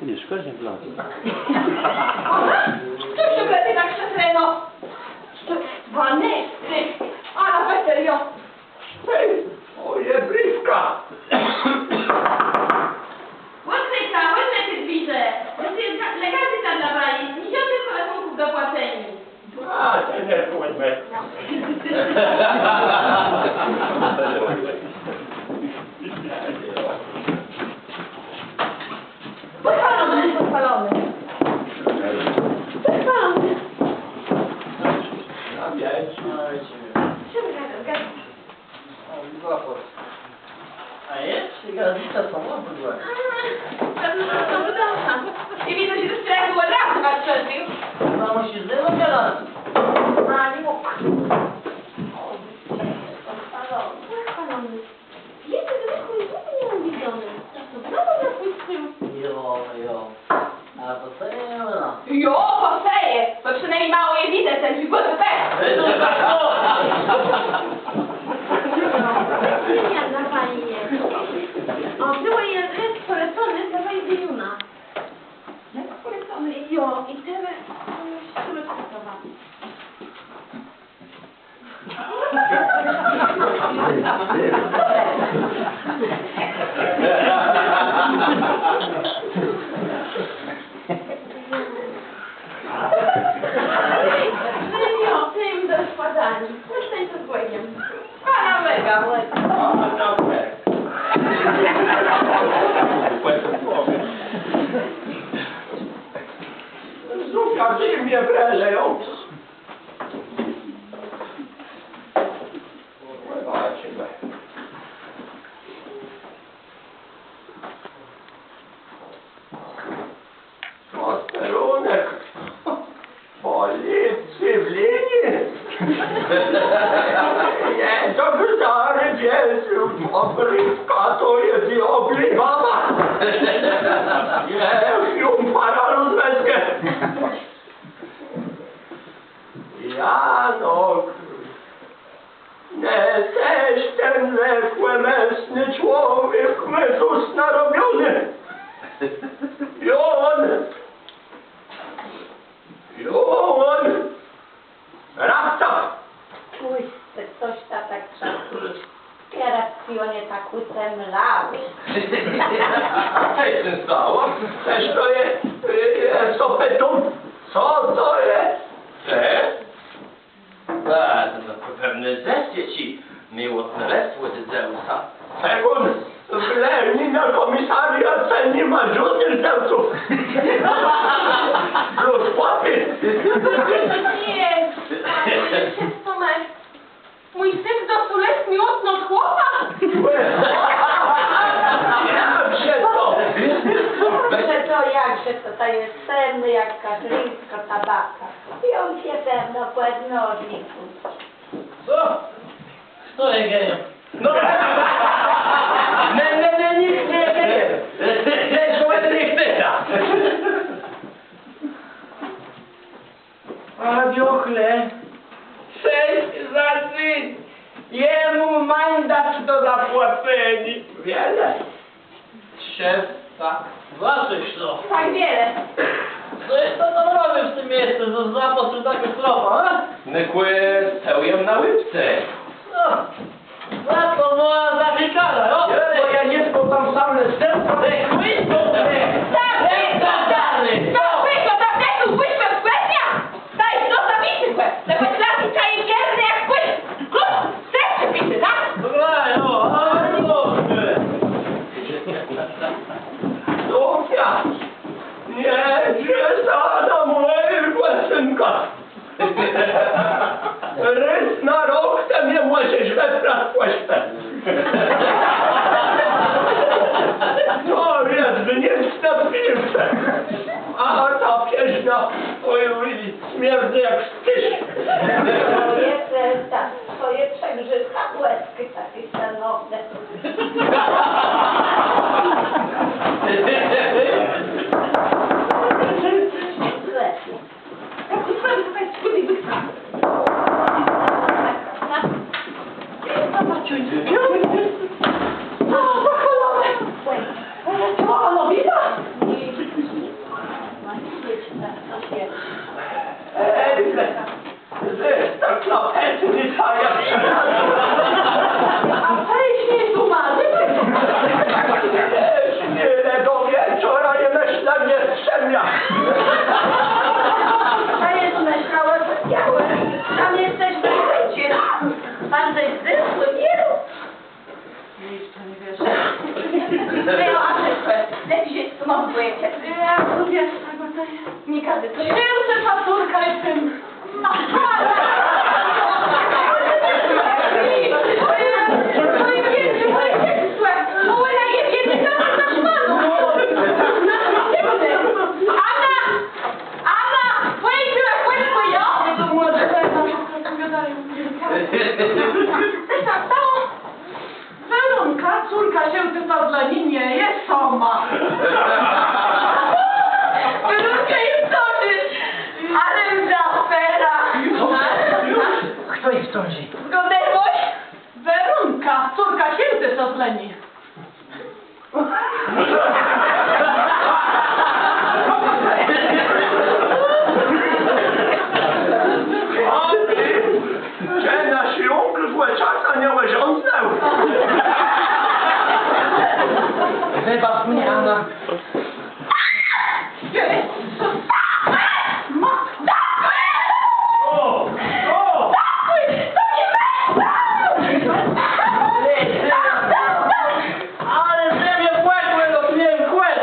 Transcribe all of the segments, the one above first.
Nie szkodzi w lasu. Kto się wlezie tak krzesreno? Vanesy! A na weserio! Hej, moje briwka! Łyżej ty zbliżę! Legaty tam dla pani, miesiące telefonów do płaceni. A, to nie płynę. Pochwalony, pochwalony. Pochwalony. A wiesz, A jest? Gazeta samochód była. I widzę, że już jak było raz was przeżył. Ona musi znowu teraz. A nie mógł. Pochwalony. Jeden zwykły nienawidzony. Znowu na swój styl. Jo. A to co nie ma? Jo, poseje! Bo przynajmniej mało je widzę, ten żywot też. Ja na pani jest. O, było jeden polecony, dawaj Juna. Jak polecony? Jo, i teraz który pracował. Jo, tym do składania. Przestań to z błędem. Pana mega, a dobra. Zrówka w zimie wreleją. Zobaczymy. Posterunek policji w linii. Nie, to wydary wierzył, obrywka to jest i obliwała. Nie, ją para rozweskę. Janok, nie jesteś ten lekły, męsny człowiek, metus narobiony. Jon, rapta. Pójście, coś tak trzeba. Teraz pionie tak utemlały. Co się stało? Też to jest sopetum? Co to jest? To pewne zestie ci miłosnerestwo z Zeusa. Egon, wlewni na komisariat ceni ma żółtych zełców. Plus chłopy. Nie, to masz. Mój syn do sulec miłosno od chłopa. Jak się to? Że to jakże to jest cenny jak katryńsko tabaka. I on się pewno pod nożniku. Co? Kto je geje? No, nikt nie wie. Nie, człowiek nie chce. A dziochle, 6 za 3. Jemu mandat do zapłaceni. Wiele. 300. Zobaczysz to. Tak wiele. Co jest to tam robisz w tym miejscu? To zapłat czy taka strofa, a? Nykły pełjem na łypce. No. Za to była zafikana, o? Bo ja nie tylko tam sam lecę. Sofia, nie przesada mojego synka. Rys na rok to nie możesz webrać płaszczę. To jest gniewna piłce. A ta pieśna, oj, śmierdzi jak styż. Twoje przegrzyka łezki takie szanowne. O, pochwalone! O, Nowina! No, a lepiej się z tobą bojecie. Ja lubię tego, to jest... Nie każdy to jest. Księżyca córka jest tym... Moje wielkie, moje ścisłe, moje jedyne na szmanu. Anna, pojedziemy na kłębko, ja? To młode, co się stało? Weronka, córka się typa dla niej nie jest sama. Weronka jest toczy, ale za afera. Kto ich wtrąci? Zgodność? Weronka, córka się typa dla niej. Że nasz onkel złeczaka nie łażącnął. Wybacz mnie, Anna. Ale ziemię płetły, to nie wiem, kłet.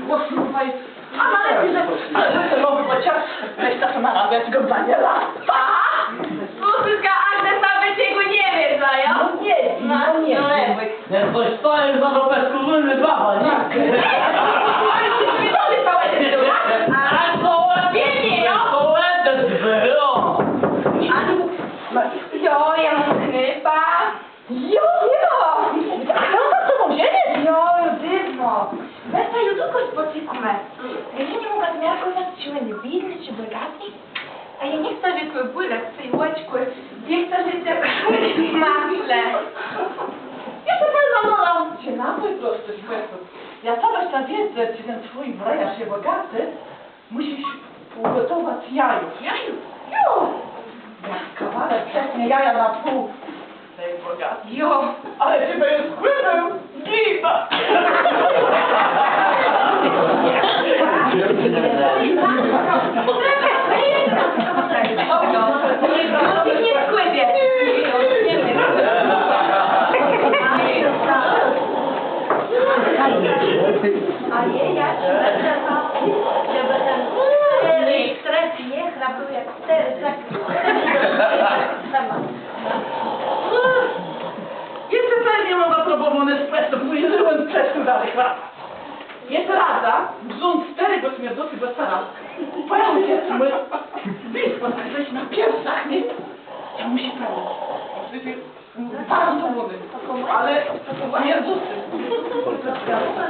Posłuchaj, a lepiej, że mogę chociaż weź ta sama nawet go Daniela. Słuchaj, Agnes nawet jego nie wie, Zaja. No nie, no nie. Jak coś stoję za to bezkrólny baba, nie? Ale ty świadomy całe te tyły. A co Wiecie, jo? to ładne było. Jo, ja mam krypa. Jo. No to co może nie? Jo, dywno. Weź ju tylko spocykουμε. Ja nie mogę zmiarkować, czy on biedny, czy bogaty. A ja nie chcę, żeby błylać w tej łeczku. Nie chcę, żeby te masle. Ja to zadowolał cię na mój prosty sposób. Ja sama chcę wiedzieć, czy ten twój wrajarz jest bogaty, musisz ugotować jajów. Jajów? Jo! Jak kawałek przetnie jaja na pół. To jest bogaty. Jo! Ale ty będziesz wpłynął! Giba! Nie skłybie. A nie, ja ci będę żeby ten stres nie chrapał jak 4 Jeszcze pewnie mam aprobowany espresso, powiedziałem przez dalej chlap. Jest rada, grząd 4 go śmierdocy bez sara. Powiem cię, co my blisko jesteś na piersach, nie? Ja musi prawie. Bardzo młody, ale śmierdocy.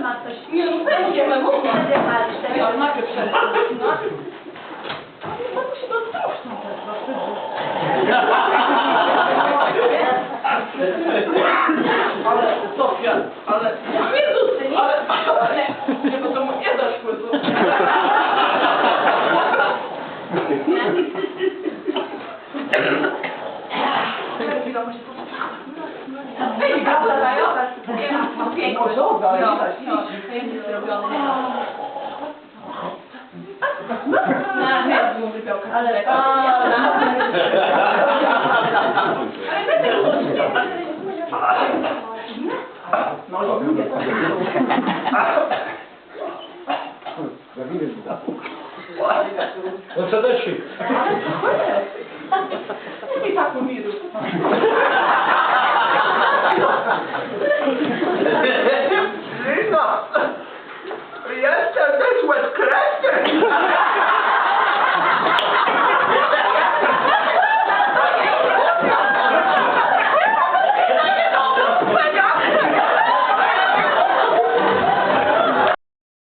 ma coś. Nie będziemy mówić. Wtedy Ja najpierw przed. To musi być straszną Ale Sofia, ale śmierducy, nie? Ale nie, bo to mu nie dasz chłysu. Weź gata, dają? No dobra, jest zrobiony. Ale no nie lubię to. No co też się? Ale to chodź. Nie tak umiru.